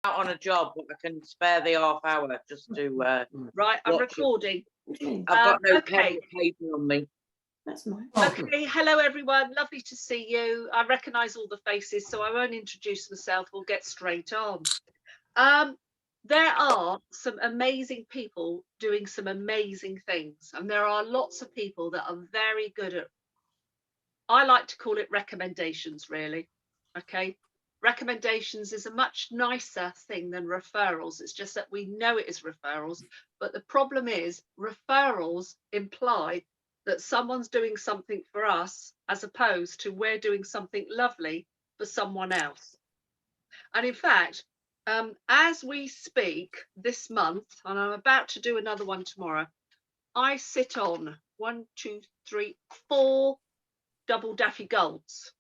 out on a job, but I can spare the half hour just to right, I'm recording. I've got no pen okay. or paper on me. That's mine. Okay, hello everyone, lovely to see you. I recognise all the faces, so I won't introduce myself, we'll get straight on. There are some amazing people doing some amazing things, and there are lots of people that are very good at, I like to call it recommendations, really. Okay, recommendations is a much nicer thing than referrals. It's just that we know it is referrals, but the problem is referrals imply that someone's doing something for us as opposed to we're doing something lovely for someone else. And in fact, as we speak this month, and I'm about to do another one tomorrow, I sit on 1, 2, 3, 4 double Daffy Golds.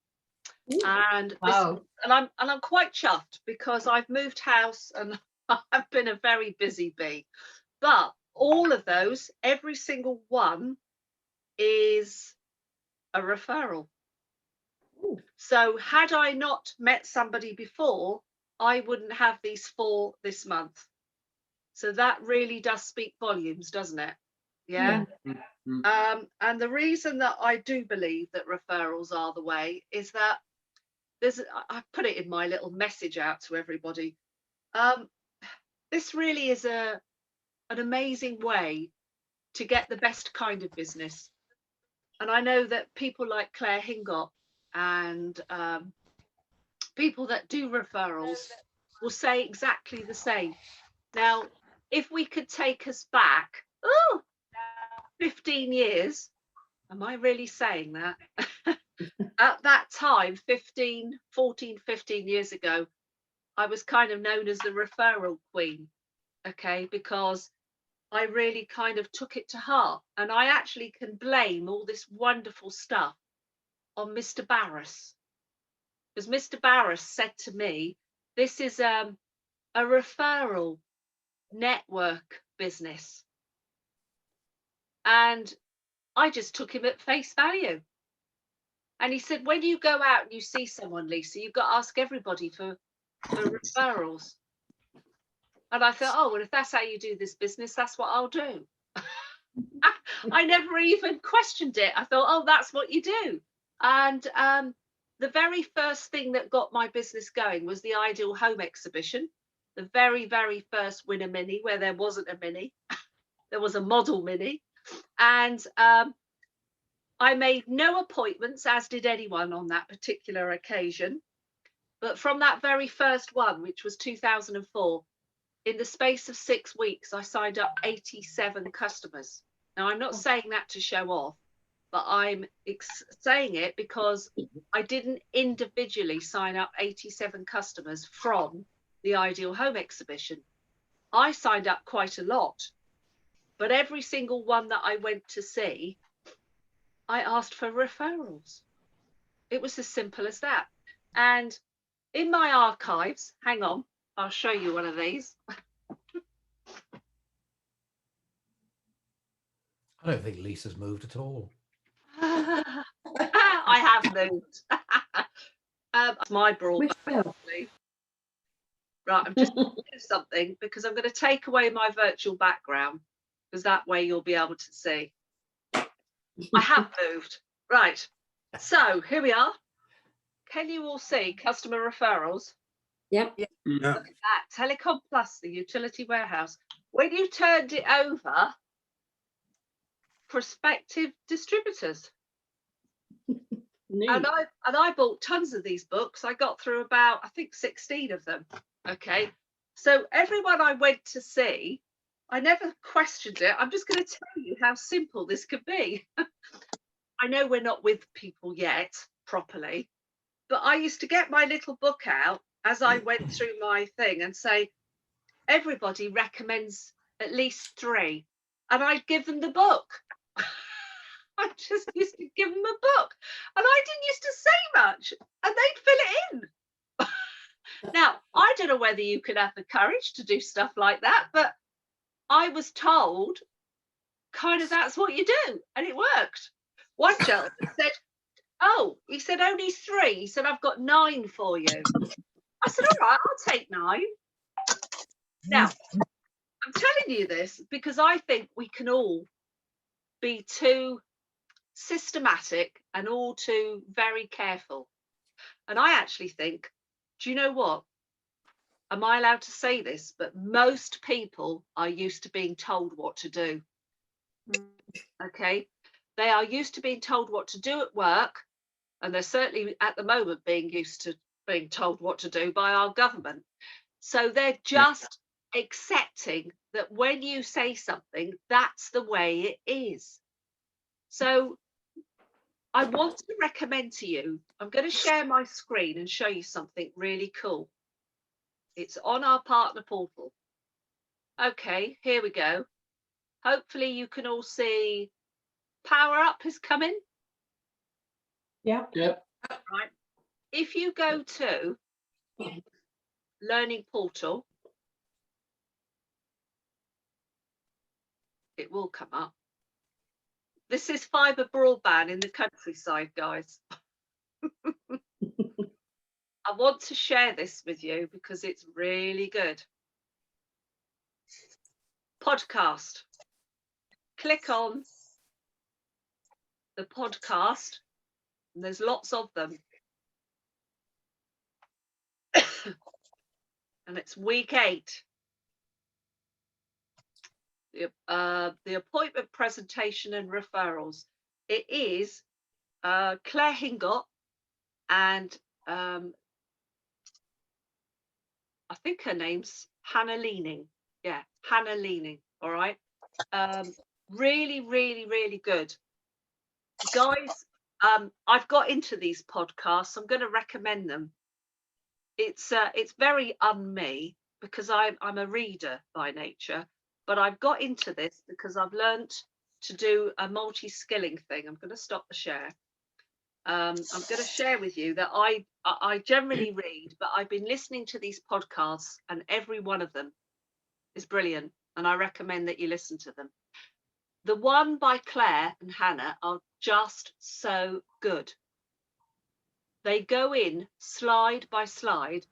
And Wow. I'm quite chuffed because I've moved house and I've been a very busy bee. But all of those, every single one is a referral. Ooh. So had I not met somebody before, I wouldn't have these 4 this month. So that really does speak volumes, doesn't it? Yeah. And the reason that I do believe that referrals are the way is that I put it in my little message out to everybody. This really is an amazing way to get the best kind of business. And I know that people like Claire Hingot and people that do referrals will say exactly the same. Now, if we could take us back 15 years, am I really saying that? At that time, 14, 15 years ago, I was kind of known as the Referral Queen, okay, because I really kind of took it to heart. And I actually can blame all this wonderful stuff on Mr. Barris. Because Mr. Barris said to me, this is a referral network business. And I just took him at face value. And he said, when you go out and you see someone, Lisa, you've got to ask everybody for referrals. And I thought, oh, well, if that's how you do this business, that's what I'll do. I never even questioned it. I thought, oh, that's what you do. And the very first thing that got my business going was the Ideal Home exhibition, the very, very first Winner Mini, where there wasn't a Mini. There was a model Mini. And I made no appointments, as did anyone on that particular occasion. But from that very first one, which was 2004, in the space of 6 weeks, I signed up 87 customers. Now, I'm not saying that to show off, but I'm saying it because I didn't individually sign up 87 customers from the Ideal Home exhibition. I signed up quite a lot, but every single one that I went to see, I asked for referrals. It was as simple as that. And in my archives, hang on, I'll show you one of these. I don't think Lisa's moved at all. I have moved. That's my broadband. Right, I'm just going to do something because I'm going to take away my virtual background because that way you'll be able to see. I have moved. Right. So here we are. Can you all see customer referrals? Yep. Yeah. Look at that. Telecom Plus, the utility warehouse. When you turned it over, prospective distributors. And I bought tons of these books. I got through about, I think, 16 of them. Okay. So everyone I went to see, I never questioned it. I'm just going to tell you how simple this could be. I know we're not with people yet properly, but I used to get my little book out as I went through my thing and say, everybody recommends at least 3. And I'd give them the book. I just used to give them a book. And I didn't used to say much. And they'd fill it in. Now, I don't know whether you could have the courage to do stuff like that, but I was told kind of that's what you do. And it worked. One gentleman said, oh, he said, only 3. He said, I've got 9 for you. I said, all right, I'll take 9. Now, I'm telling you this because I think we can all be too systematic and all too very careful. And I actually think, do you know what? Am I allowed to say this? But most people are used to being told what to do. Okay. They are used to being told what to do at work. And they're certainly at the moment being used to being told what to do by our government. So they're just accepting that when you say something, that's the way it is. So I want to recommend to you, I'm going to share my screen and show you something really cool. It's on our partner portal. Okay, here we go. Hopefully you can all see Power Up is coming. Yeah. Yep. Right. If you go to Learning Portal, it will come up. This is fibre broadband in the countryside, guys. I want to share this with you because it's really good. Podcast. Click on the podcast, and there's lots of them. And it's week 8. The appointment presentation and referrals. It is Claire Hingot and I think her name's Hannah Leaning. Yeah, Hannah Leaning. All right. Really, really, really good. Guys, I've got into these podcasts. I'm going to recommend them. It's very me because I'm a reader by nature, but I've got into this because I've learned to do a multi-skilling thing. I'm going to stop the share. I'm going to share with you that I generally read, but I've been listening to these podcasts and every one of them is brilliant, and I recommend that you listen to them. The one by Claire and Hannah are just so good. They go in slide by slide,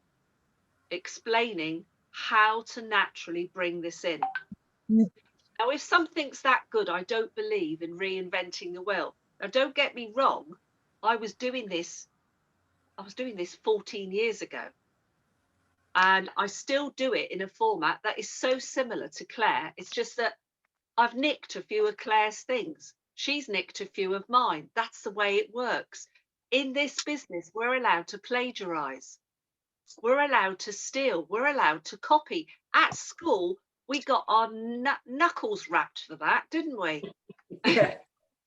explaining how to naturally bring this in. Now, if something's that good, I don't believe in reinventing the wheel. Now, don't get me wrong. I was doing this 14 years ago. And I still do it in a format that is so similar to Claire. It's just that I've nicked a few of Claire's things. She's nicked a few of mine. That's the way it works. In this business, we're allowed to plagiarize. We're allowed to steal. We're allowed to copy. At school, we got our knuckles wrapped for that, didn't we? Yeah.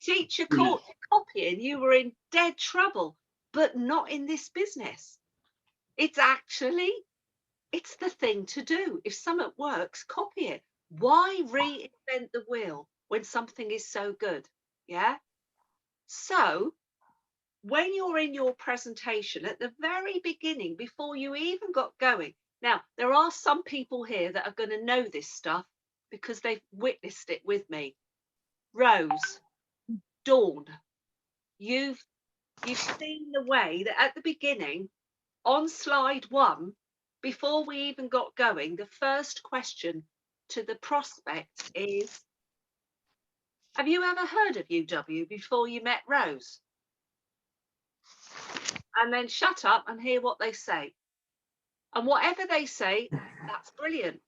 Teacher caught you copying, you were in dead trouble, but not in this business. It's the thing to do. If something works, copy it. Why reinvent the wheel when something is so good? Yeah. So when you're in your presentation at the very beginning, before you even got going, now there are some people here that are going to know this stuff because they've witnessed it with me. Rose, Dawn, you've seen the way that at the beginning, on slide 1, before we even got going, the first question to the prospect is, have you ever heard of UW before you met Rose? And then shut up and hear what they say. And whatever they say, that's brilliant.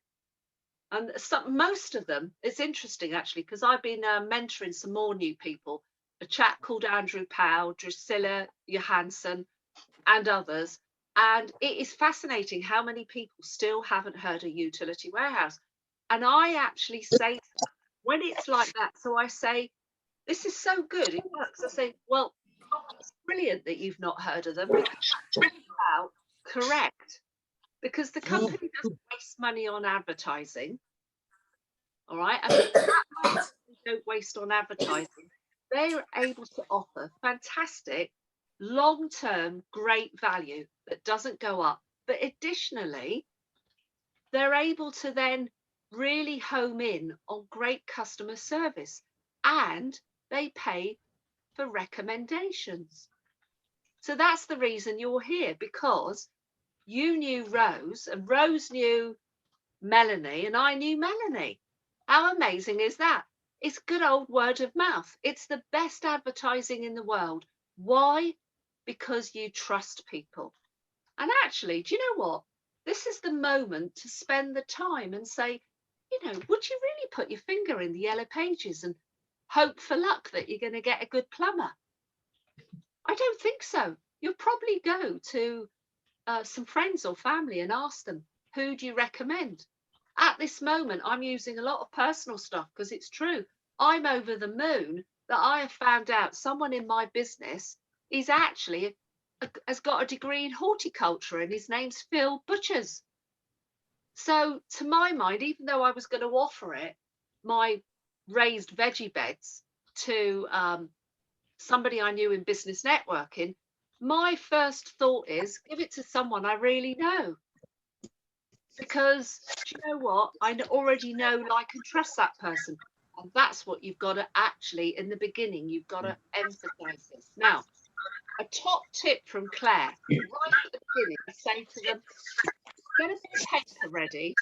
And most of them, it's interesting actually, because I've been mentoring some more new people, a chap called Andrew Powell, Drusilla Johansson, and others. And it is fascinating how many people still haven't heard of utility warehouse. And I actually say, when it's like that, so I say, this is so good, it works. I say, well, it's brilliant that you've not heard of them because that's about correct. Because the company doesn't waste money on advertising. All right. And that money they don't waste on advertising. They're able to offer fantastic, long-term, great value that doesn't go up. But additionally, they're able to then really home in on great customer service, and they pay for recommendations. So that's the reason you're here, because you knew Rose and Rose knew Melanie and I knew Melanie. How amazing is that? It's good old word of mouth. It's the best advertising in the world. Why? Because you trust people. And actually, do you know what? This is the moment to spend the time and say, you know, would you really put your finger in the yellow pages and hope for luck that you're going to get a good plumber? I don't think so. You'll probably go to some friends or family and ask them, who do you recommend? At this moment, I'm using a lot of personal stuff because it's true. I'm over the moon that I have found out someone in my business is actually has got a degree in horticulture and his name's Phil Butchers. So to my mind, even though I was going to offer it, my raised veggie beds to somebody I knew in business networking, my first thought is give it to someone I really know. Because do you know what? I already know, like, and trust that person. And that's what you've got to actually, in the beginning, you've got to emphasize this. Now, a top tip from Claire, right at the beginning, say to them, get a bit of paper ready.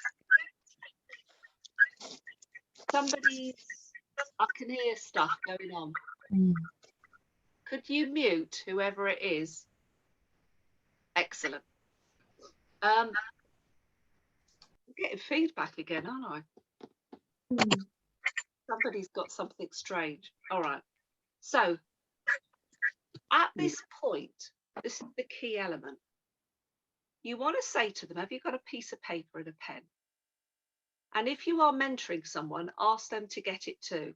I can hear stuff going on. Could you mute whoever it is? Excellent. I'm getting feedback again, aren't I? Somebody's got something strange. All right. So at this point, this is the key element. You want to say to them, have you got a piece of paper and a pen? And if you are mentoring someone, ask them to get it too.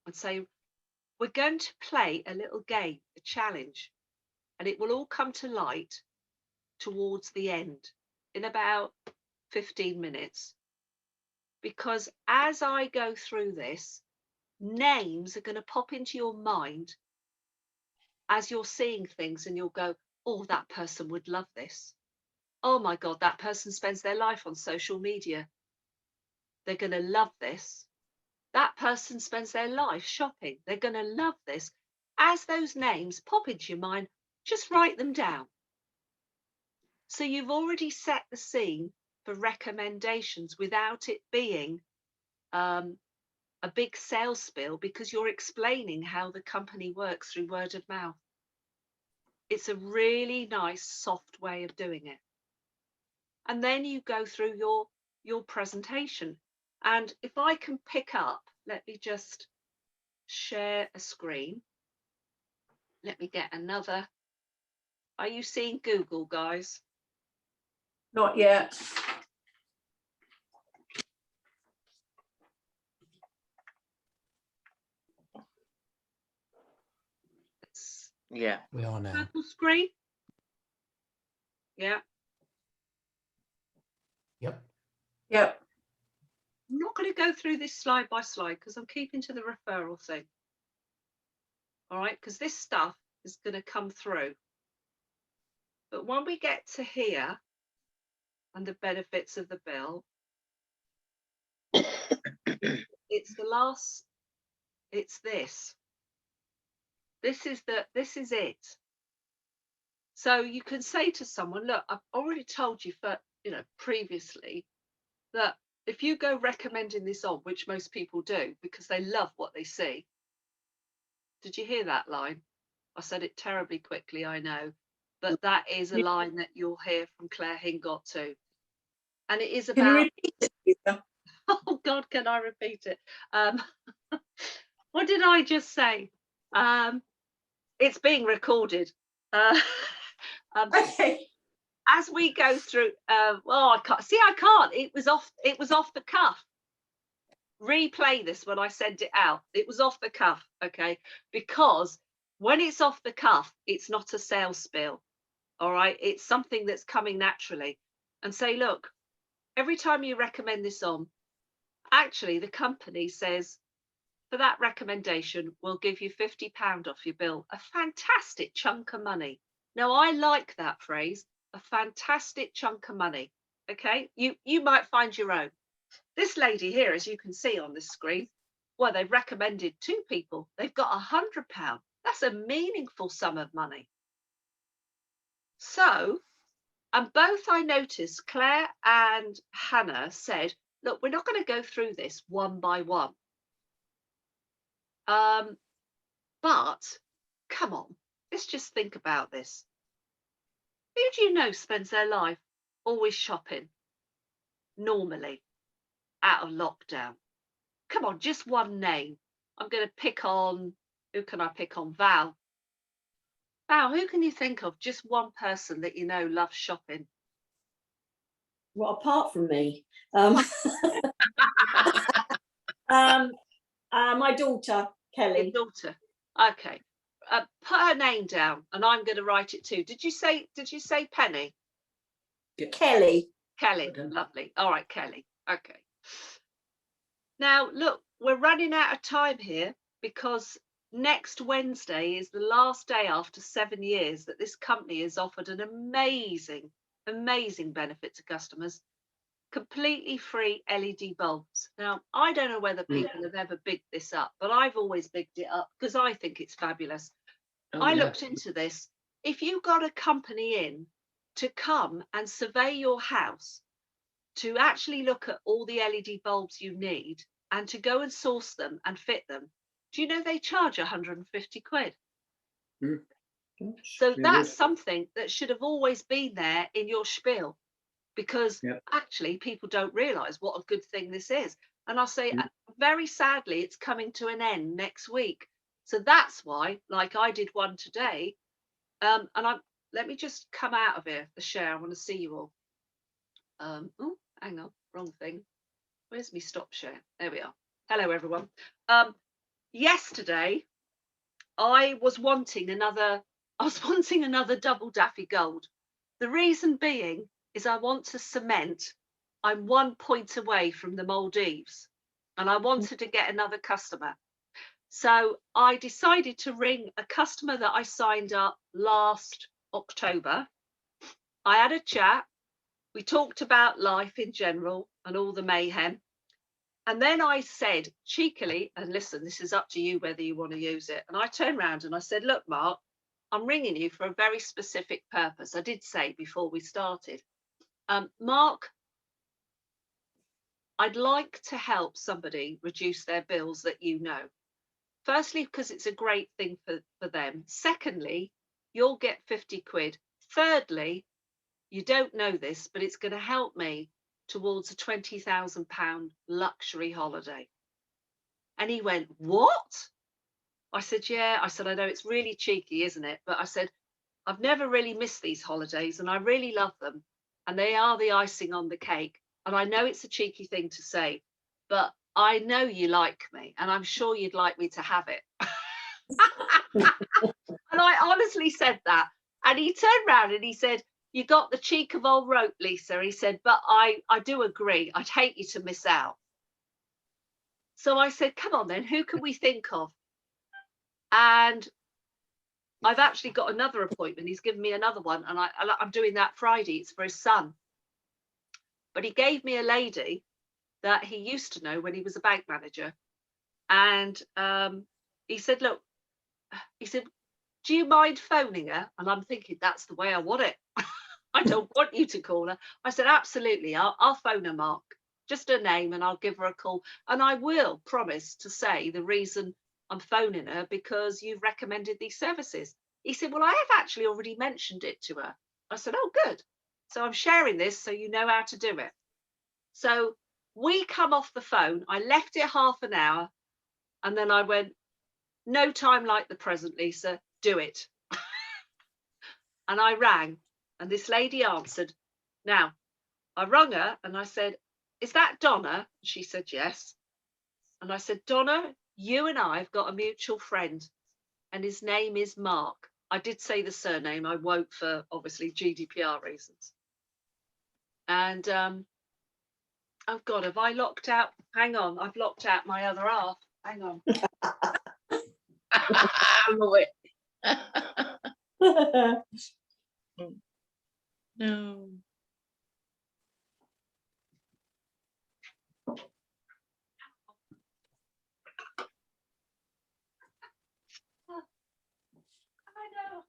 And say, we're going to play a little game, a challenge, and it will all come to light towards the end in about 15 minutes. Because as I go through this, names are going to pop into your mind as you're seeing things, and you'll go, oh, that person would love this. Oh my God, that person spends their life on social media. They're going to love this. That person spends their life shopping. They're going to love this. As those names pop into your mind, just write them down. So you've already set the scene for recommendations without it being a big sales spiel, because you're explaining how the company works through word of mouth. It's a really nice, soft way of doing it. And then you go through your presentation. And if I can pick up, let me just share a screen. Let me get another. Are you seeing Google, guys? Not yet. Yeah. We are now. Purple screen? Yeah. Yep. Yep. I'm not going to go through this slide by slide because I'm keeping to the referral thing. All right, because this stuff is going to come through. But when we get to here and the benefits of the bill, it's the last, it's this. This is it. So you can say to someone, look, I've already told you previously that if you go recommending this on, which most people do because they love what they see. Did you hear that line? I said it terribly quickly, I know, but that is a line that you'll hear from Claire Hingot too. And it is about... Can you repeat it, Lisa? Oh God, can I repeat it? What did I just say? It's being recorded. Okay. As we go through, I can't. It was off the cuff. Replay this when I sent it out. It was off the cuff, okay? Because when it's off the cuff, it's not a sales spiel, all right? It's something that's coming naturally. And say, look, every time you recommend this on, actually the company says, for that recommendation, we'll give you £50 off your bill, a fantastic chunk of money. Now, I like that phrase, a fantastic chunk of money, okay? You might find your own. This lady here, as you can see on this screen, well, they've recommended 2 people. They've got £100. That's a meaningful sum of money. So And both, I noticed, Claire and Hannah said, look, we're not going to go through this one by one. But come on, let's just think about this. Who do you know spends their life always shopping, normally, out of lockdown? Come on, just one name. I'm going to pick on, who can I pick on? Val. Val, who can you think of? Just one person that you know loves shopping. Well, apart from me, my daughter, Kelly. Your daughter. Okay. Put her name down and I'm going to write it too. Did you say Penny? Kelly. Kelly. Okay. Lovely. All right, Kelly. Okay. Now, look, we're running out of time here because next Wednesday is the last day after 7 years that this company has offered an amazing benefit to customers. Completely free LED bulbs. Now, I don't know whether people have ever bigged this up, but I've always bigged it up because I think it's fabulous. I looked into this. If you got a company in to come and survey your house, to actually look at all the LED bulbs you need and to go and source them and fit them, do you know they charge 150 quid? So that's something that should have always been there in your spiel, because actually people don't realise what a good thing this is. And I'll say, very sadly, it's coming to an end next week. So that's why, like I did one today, let me just come out of here, the share. I want to see you all. Oh, hang on, wrong thing. Where's me stop share? There we are. Hello, everyone. Yesterday, I was wanting another double Daffy Gold. The reason being is I want to cement. I'm 1 point away from the Maldives and I wanted to get another customer. So I decided to ring a customer that I signed up last October. I had a chat. We talked about life in general and all the mayhem. And then I said cheekily, and listen, this is up to you whether you want to use it. And I turned around and I said, look, Mark, I'm ringing you for a very specific purpose. I did say before we started, Mark, I'd like to help somebody reduce their bills that you know. Firstly, because it's a great thing for them. Secondly, you'll get 50 quid. Thirdly, you don't know this, but it's going to help me towards a £20,000 luxury holiday. And he went, what? I said, yeah. I said, I know it's really cheeky, isn't it? But I said, I've never really missed these holidays and I really love them. And they are the icing on the cake. And I know it's a cheeky thing to say, but I know you like me and I'm sure you'd like me to have it. And I honestly said that. And he turned around and he said, you got the cheek of old rope, Lisa. He said, but I do agree. I'd hate you to miss out. So I said, come on then, who can we think of? And I've actually got another appointment. He's given me another one and I'm doing that Friday. It's for his son. But he gave me a lady that he used to know when he was a bank manager. And he said, look, he said, do you mind phoning her? And I'm thinking, that's the way I want it. I don't want you to call her. I said, absolutely. I'll phone her, Mark. Just her name and I'll give her a call. And I will promise to say the reason I'm phoning her because you've recommended these services. He said, well, I have actually already mentioned it to her. I said, oh, good. So I'm sharing this so you know how to do it. So we come off the phone. I left it half an hour and then I went, no time like the present, Lisa, do it. And I rang and this lady answered. Now, I rung her and I said, is that Donna? She said, yes. And I said, Donna, you and I have got a mutual friend and his name is Mark. I did say the surname. I won't for obviously GDPR reasons. And oh God, have I locked out? Hang on, I've locked out my other half. Hang on. I love it. No. I know,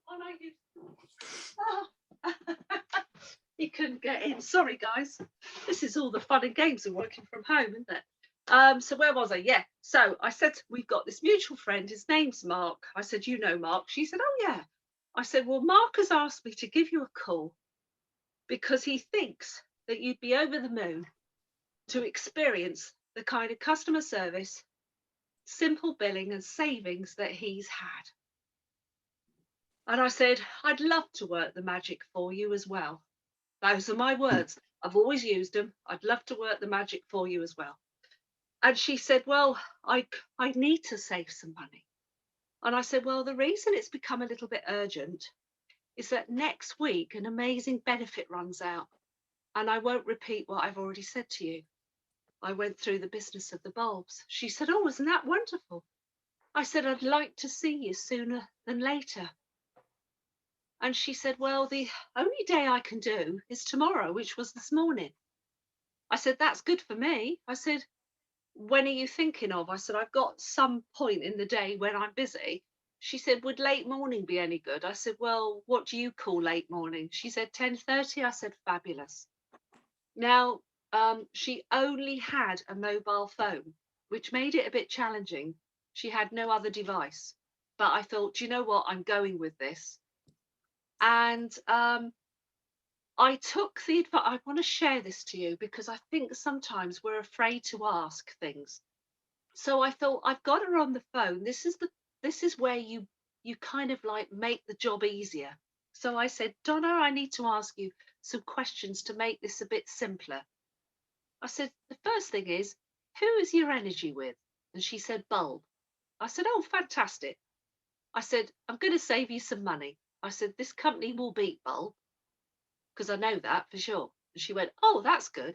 get in. Sorry, guys. This is all the fun and games of working from home, isn't it? So where was I? Yeah. So I said, we've got this mutual friend. His name's Mark. I said, you know Mark? She said, oh, yeah. I said, well, Mark has asked me to give you a call because he thinks that you'd be over the moon to experience the kind of customer service, simple billing and savings that he's had. And I said, I'd love to work the magic for you as well. Those are my words. I've always used them. I'd love to work the magic for you as well. And she said, well, I need to save some money. And I said, well, the reason it's become a little bit urgent is that next week an amazing benefit runs out. And I won't repeat what I've already said to you. I went through the business of the bulbs. She said, oh, isn't that wonderful? I said, I'd like to see you sooner than later. And she said, well, the only day I can do is tomorrow, which was this morning. I said, that's good for me. I said, when are you thinking of? I said, I've got some point in the day when I'm busy. She said, would late morning be any good? I said, well, what do you call late morning? She said, 10:30. I said, fabulous. Now, she only had a mobile phone, which made it a bit challenging. She had no other device. But I thought, do you know what? I'm going with this. And I took the advice. I want to share this to you because I think sometimes we're afraid to ask things. So I thought, I've got her on the phone. This is where you kind of like make the job easier. So I said, Donna, I need to ask you some questions to make this a bit simpler. I said, the first thing is, who is your energy with? And she said, bulb. I said, oh, fantastic. I said, I'm going to save you some money. I said, this company will beat bulb because I know that for sure. And she went, oh, that's good.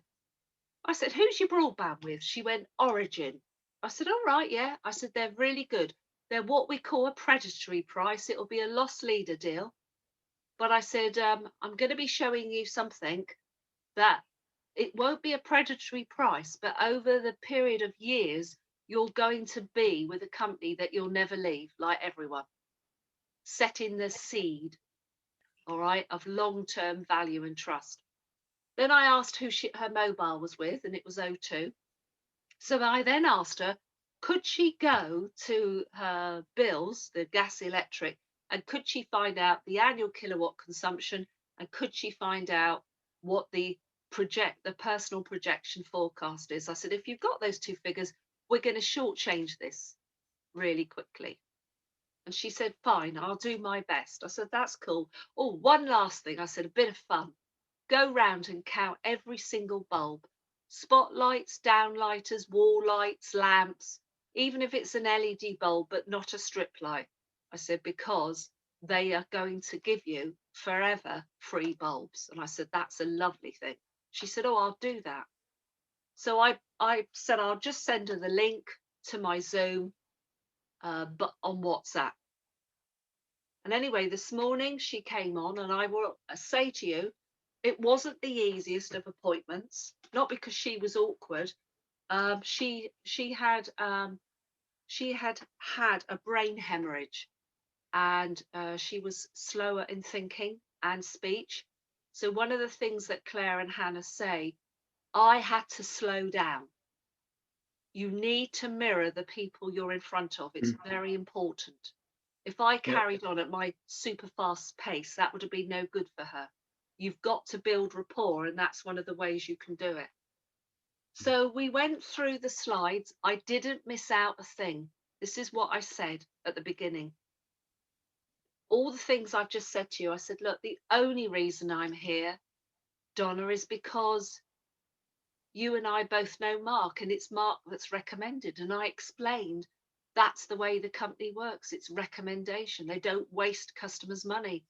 I said, who's your broadband with? She went, Origin. I said, all right, yeah. I said, they're really good. They're what we call a predatory price. It'll be a loss leader deal. But I said, I'm going to be showing you something that it won't be a predatory price, but over the period of years, you're going to be with a company that you'll never leave, like everyone. Setting the seed, all right, of long-term value and trust. Then I asked who her mobile was with, and it was O2. So I then asked her, could she go to her bills, the gas, electric, and could she find out the annual kilowatt consumption, and could she find out what the personal projection forecast is? I said, if you've got those two figures, we're going to shortchange this really quickly. And she said, fine, I'll do my best. I said, that's cool. Oh, one last thing. I said, a bit of fun. Go round and count every single bulb. Spotlights, downlighters, wall lights, lamps, even if it's an LED bulb, but not a strip light. I said, because they are going to give you forever free bulbs. And I said, that's a lovely thing. She said, oh, I'll do that. So I said, I'll just send her the link to my Zoom, but on WhatsApp. And anyway, this morning she came on, and I will say to you, it wasn't the easiest of appointments, not because she was awkward. She had had a brain hemorrhage, and she was slower in thinking and speech. So one of the things that Claire and Hannah say, I had to slow down. You need to mirror the people you're in front of. It's very important. If I carried on at my super fast pace, that would have been no good for her. You've got to build rapport, and that's one of the ways you can do it. So we went through the slides. I didn't miss out a thing. This is what I said at the beginning. All the things I've just said to you, I said, look, the only reason I'm here, Donna, is because you and I both know Mark, and it's Mark that's recommended. And I explained that's the way the company works. It's recommendation. They don't waste customers' money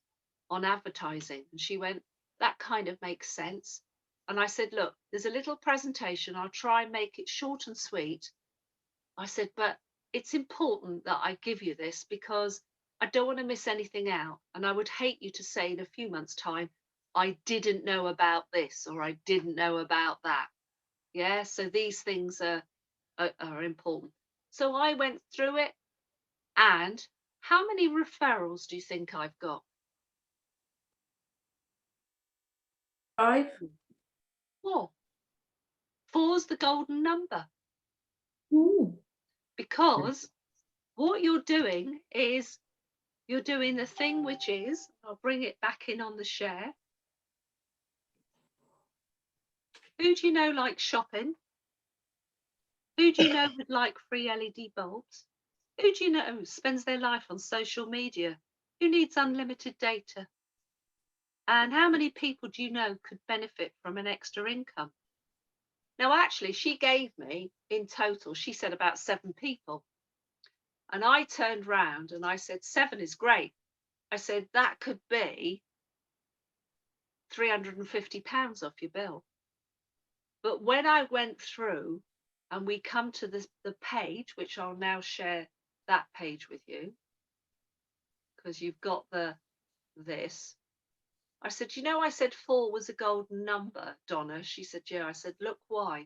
on advertising. And she went, that kind of makes sense. And I said, look, there's a little presentation. I'll try and make it short and sweet. I said, but it's important that I give you this because I don't want to miss anything out. And I would hate you to say in a few months' time, I didn't know about this or I didn't know about that. Yeah, so these things are important. So I went through it. And how many referrals do you think I've got? 5. 4. 4's the golden number, Ooh. because what you're doing is you're doing the thing which is, I'll bring it back in on the share. Who do you know likes shopping? Who do you know would like free LED bulbs? Who do you know spends their life on social media? Who needs unlimited data? And how many people do you know could benefit from an extra income? Now, actually, she gave me in total, she said about 7 people. And I turned round and I said, 7 is great. I said, that could be £350 off your bill. But when I went through and we come to the page, which I'll now share that page with you, because you've got this. I said, you know, I said 4 was a golden number, Donna. She said, yeah. I said, look, why?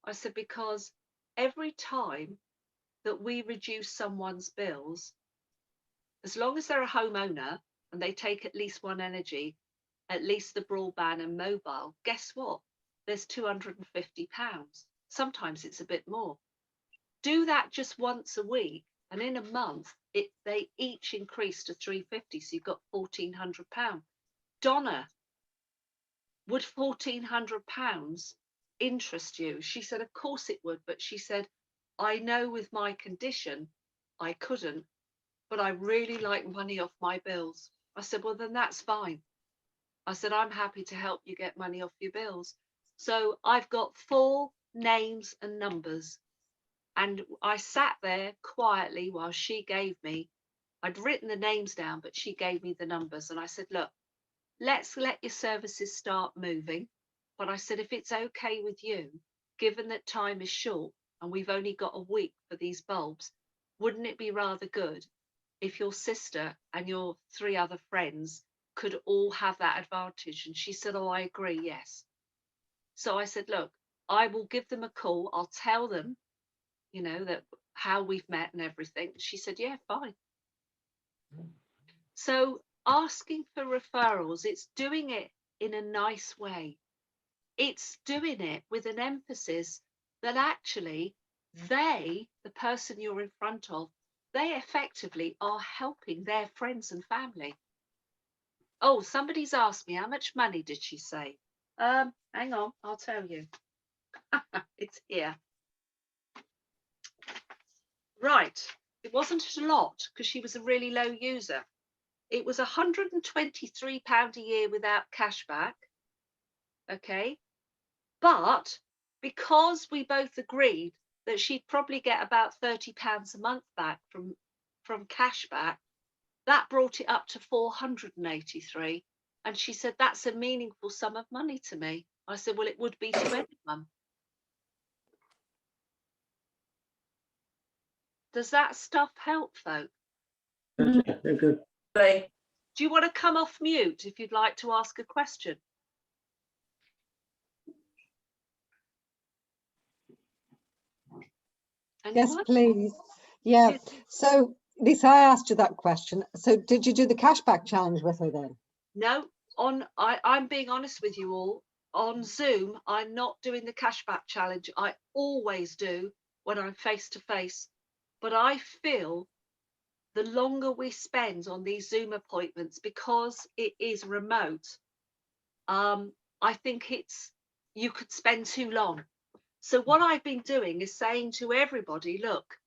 I said, because every time that we reduce someone's bills, as long as they're a homeowner and they take at least one energy, at least the broadband and mobile, guess what? There's £250. Sometimes it's a bit more. Do that just once a week, and in a month, they each increase to £350, so you've got £1,400. Donna, would £1,400 interest you? She said, of course it would, but she said, I know with my condition, I couldn't, but I really like money off my bills. I said, well, then that's fine. I said, I'm happy to help you get money off your bills. So I've got 4 names and numbers. And I sat there quietly while she gave me, I'd written the names down, but she gave me the numbers. And I said, look, let's let your services start moving. But I said, if it's okay with you, given that time is short and we've only got a week for these bulbs, wouldn't it be rather good if your sister and your 3 other friends could all have that advantage? And she said, oh, I agree, yes. So I said, look, I will give them a call. I'll tell them, you know, that how we've met and everything. She said, yeah, fine. So asking for referrals, it's doing it in a nice way. It's doing it with an emphasis that actually the person you're in front of, they effectively are helping their friends and family. Oh, somebody's asked me, how much money did she save? Hang on, I'll tell you. It's here. Right, it wasn't a lot because she was a really low user. It was £123 a year without cashback. Okay, but because we both agreed that she'd probably get about £30 a month back from cashback, that brought it up to 483. And she said, that's a meaningful sum of money to me. I said, well, it would be to anyone. Does that stuff help, folk? Yeah, very good. Play. Do you want to come off mute if you'd like to ask a question? Yes, Anyone? please. Yeah. Yes. So, Lisa, I asked you that question. So, did you do the cashback challenge with her then? No, I'm being honest with you all. On Zoom, I'm not doing the cashback challenge. I always do when I'm face to face. But I feel the longer we spend on these Zoom appointments, because it is remote, I think you could spend too long. So what I've been doing is saying to everybody, look,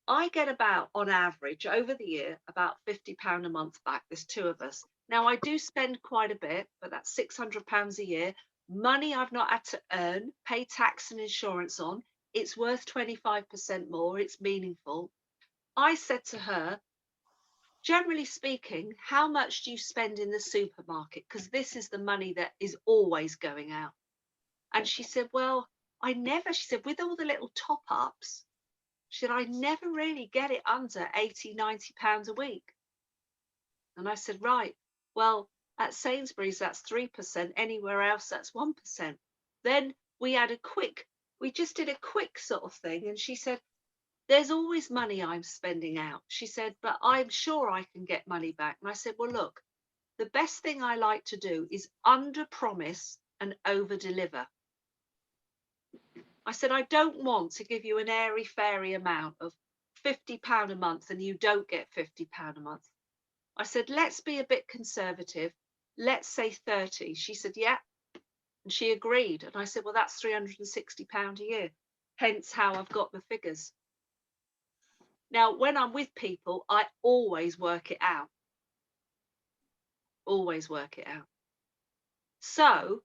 I get about, on average, over the year, about £50 a month back. There's 2 of us. Now, I do spend quite a bit, but that's £600 a year. Money I've not had to earn, pay tax and insurance on. It's worth 25% more. It's meaningful. I said to her, generally speaking, how much do you spend in the supermarket? Because this is the money that is always going out. And she said, well, she said, with all the little top ups, she said, I never really get it under 80, £90 a week. And I said, right, well, at Sainsbury's, that's 3%. Anywhere else, that's 1%. Then we just did a quick sort of thing. And she said, there's always money I'm spending out. She said, but I'm sure I can get money back. And I said, well, look, the best thing I like to do is under promise and over deliver. I said, I don't want to give you an airy fairy amount of £50 a month and you don't get £50 a month. I said, let's be a bit conservative. Let's say 30. She said, yeah. And she agreed. And I said, well, that's £360 a year. Hence how I've got the figures. Now, when I'm with people, I always work it out. Always work it out. So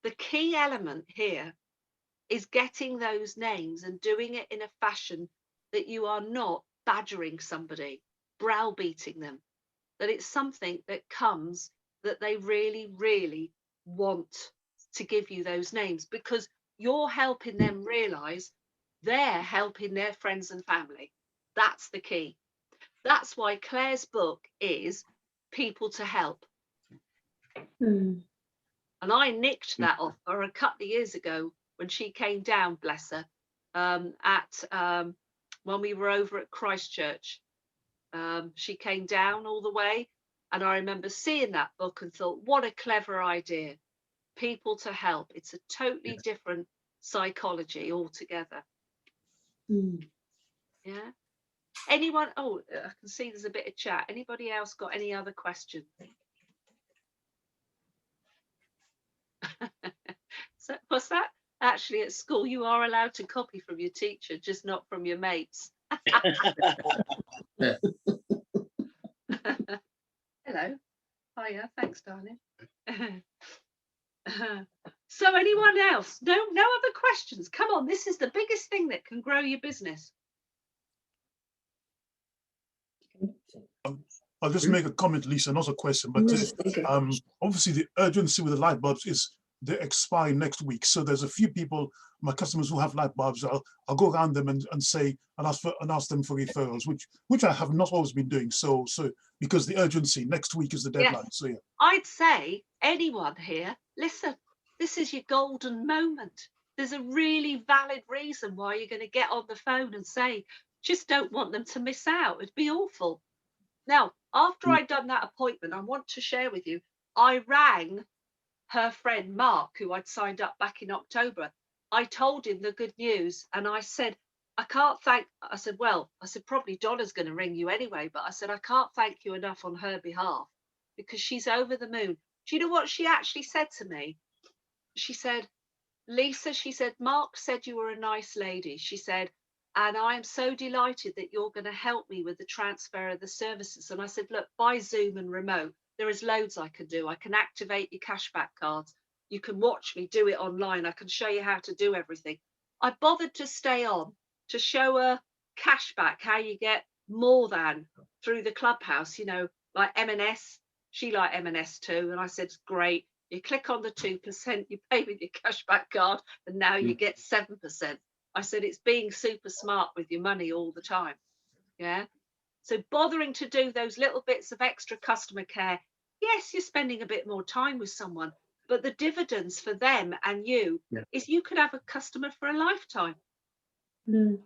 the key element here is getting those names and doing it in a fashion that you are not badgering somebody, browbeating them, that it's something that comes that they really, really want to give you those names, because you're helping them realize they're helping their friends and family. That's the key. That's why Claire's book is People to Help. Mm. And I nicked that off her a couple of years ago when she came down, bless her, when we were over at Christchurch. She came down all the way, and I remember seeing that book and thought, what a clever idea. People to Help. It's a totally different psychology altogether. Mm. Yeah. Anyone? Oh, I can see there's a bit of chat. Anybody else got any other questions? So what's that? Actually, at school, you are allowed to copy from your teacher, just not from your mates. Hello. Hiya. Thanks, darling. So anyone else? No other questions. Come on, this is the biggest thing that can grow your business. I'll just make a comment, Lisa, not a question, but Okay. obviously the urgency with the light bulbs is they expire next week. So there's a few people, my customers who have light bulbs, I'll go around them and say and ask them for referrals, which I have not always been doing. So because the urgency next week is the deadline. Yes. So yeah. I'd say anyone here, listen, this is your golden moment. There's a really valid reason why you're going to get on the phone and say, just don't want them to miss out. It'd be awful. Now, after I'd done that appointment, I want to share with you, I rang her friend Mark, who I'd signed up back in October. I told him the good news, and I said, I said, probably Donna's going to ring you anyway, but I said, I can't thank you enough on her behalf, because she's over the moon. Do you know what she actually said to me? She said, Lisa, she said, Mark said you were a nice lady. She said, and I am so delighted that you're going to help me with the transfer of the services. And I said, look, by Zoom and remote, there is loads I can do. I can activate your cashback cards. You can watch me do it online. I can show you how to do everything. I bothered to stay on to show her cashback, how you get more than through the clubhouse, you know, like M&S. She liked M&S too. And I said, great. You click on the 2%, you pay with your cashback card, and now you get 7%. I said, it's being super smart with your money all the time. Yeah. So bothering to do those little bits of extra customer care. Yes, you're spending a bit more time with someone, but the dividends for them and you is you could have a customer for a lifetime. Mm.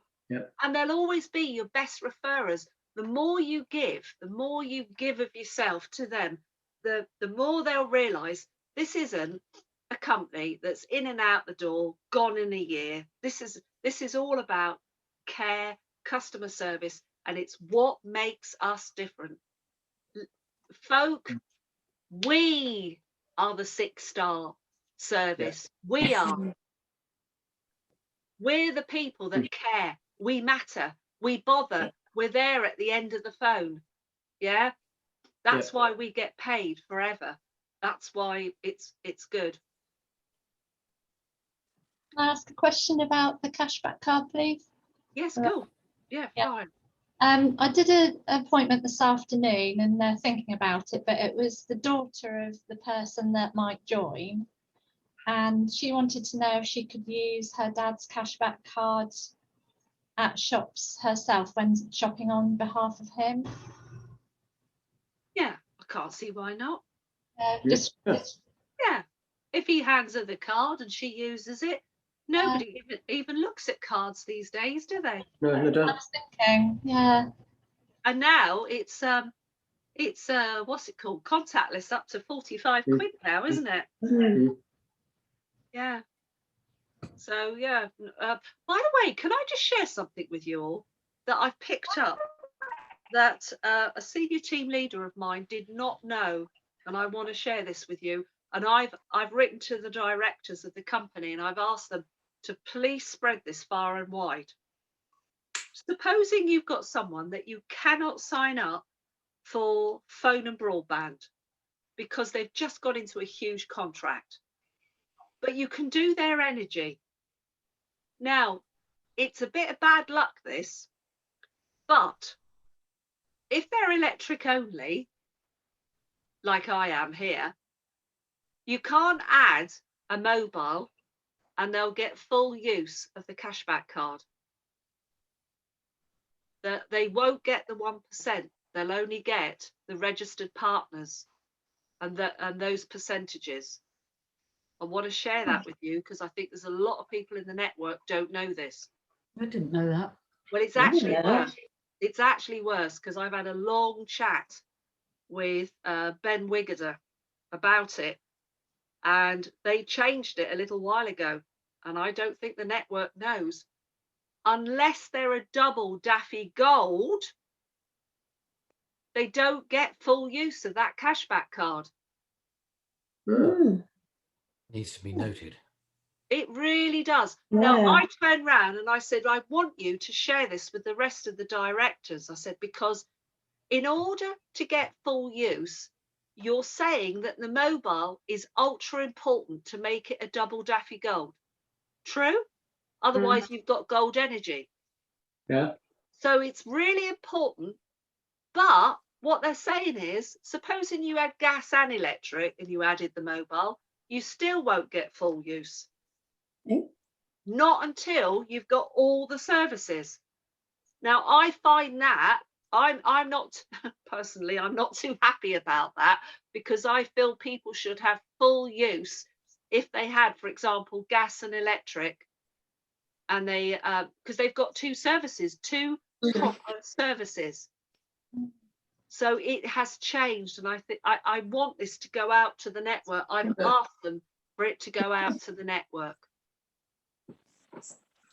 And they'll always be your best referrers. The more you give of yourself to them, the more they'll realize this isn't a company that's in and out the door, gone in a year. This is all about care, customer service, and it's what makes us different. Folk, we are the 6-star service. We are. We're the people that care. We matter. We bother. We're there at the end of the phone. Yeah. That's why we get paid forever. That's why it's good. Can I ask a question about the cashback card, please? Yes, go. Yeah, fine. I did an appointment this afternoon and they're thinking about it, but it was the daughter of the person that might join. And she wanted to know if she could use her dad's cashback cards at shops herself when shopping on behalf of him. Yeah, I can't see why not. Yeah. If he hands her the card and she uses it, nobody even looks at cards these days, do they? No, I was thinking, yeah. And now it's It's what's it called? Contactless up to 45 quid now, isn't it? Mm. Yeah. So yeah. By the way, can I just share something with you all that I've picked up that a senior team leader of mine did not know, and I want to share this with you. And I've written to the directors of the company and I've asked them to please spread this far and wide. Supposing you've got someone that you cannot sign up for phone and broadband because they've just got into a huge contract, but you can do their energy. Now, it's a bit of bad luck, this, but if they're electric only, like I am here, you can't add a mobile and they'll get full use of the cashback card. They won't get the 1%. They'll only get the registered partners and those percentages. I want to share that with you because I think there's a lot of people in the network don't know this. I didn't know that. Well, it's I didn't actually know that. worse. It's actually worse because I've had a long chat with Ben Wiggerder about it, and they changed it a little while ago, and I don't think the network knows. Unless they're a double Daffy Gold, they don't get full use of that cashback card. Mm. Needs to be noted. It really does. Yeah. Now, I turned around and I said, I want you to share this with the rest of the directors. I said, because in order to get full use, you're saying that the mobile is ultra important to make it a double Daffy Gold. True? Otherwise, you've got gold energy. Yeah. So it's really important. But what they're saying is, supposing you had gas and electric and you added the mobile, you still won't get full use. Eh? Not until you've got all the services. Now, I find that I'm not personally, I'm not too happy about that, because I feel people should have full use if they had, for example, gas and electric, and they because they've got two services, two proper services. So it has changed, and I think I want this to go out to the network. I've asked them for it to go out to the network.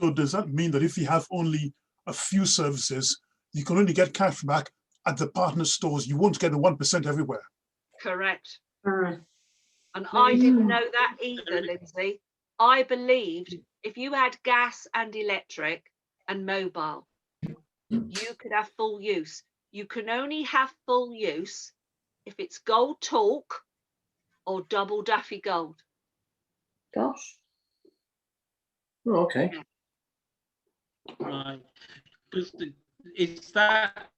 So does that mean that if you have only a few services, you can only get cash back at the partner stores? You won't get the 1% everywhere. Correct. Mm. And I didn't know that either, Lindsay. I believed if you had gas and electric and mobile, you could have full use. You can only have full use if it's Gold Talk or double Daffy Gold. Gosh. Oh, okay. Right. Because is that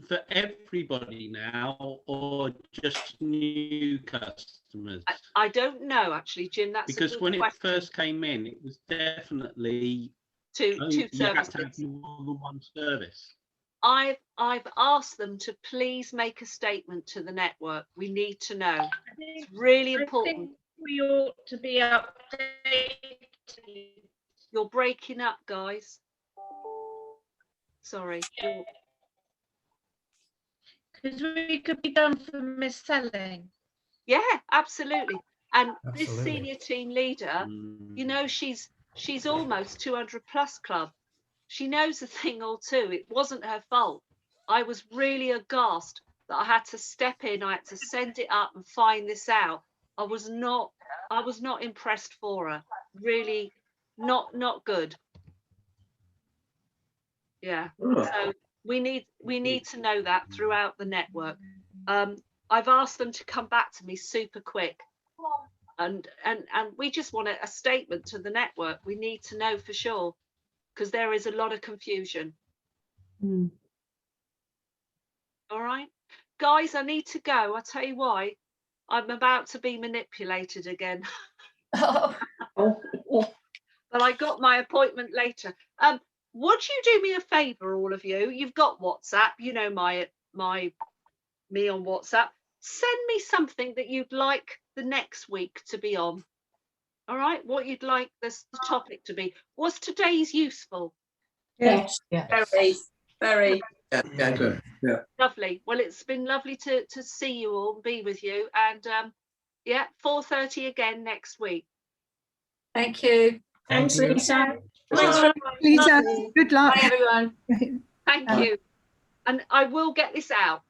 for everybody now or just new customers? I don't know, actually, Jim. That's because a good when question. it first came in, it was definitely two you had to have services. more than one service. I've asked them to please make a statement to the network. We need to know. It's really important. I think we ought to be updated. You're breaking up, guys. Sorry. Because we could be done for mis-selling. Yeah, absolutely. And this Absolutely. senior team leader, you know, she's almost 200 plus club. She knows a thing or two. It wasn't her fault. I was really aghast that I had to step in. I had to send it up and find this out. I was not impressed for her. Really not good. Yeah. Oh. So we need to know that throughout the network. I've asked them to come back to me super quick. And we just want a statement to the network. We need to know for sure, because there is a lot of confusion. Mm. All right, guys, I need to go. I'll tell you why. I'm about to be manipulated again. Oh. But I got my appointment later. Would you do me a favor, all of you? You've got WhatsApp. You know me on WhatsApp. Send me something that you'd like the next week to be on. All right, what you'd like the topic to be. Was today's useful? Yes. Yeah. Very. Very. Yeah, good. Yeah. Lovely. Well, it's been lovely to see you all and be with you. And yeah, 4:30 again next week. Thank you. Thanks, Lisa. Lisa, good luck. Bye, everyone. Thank Bye. you. And I will get this out.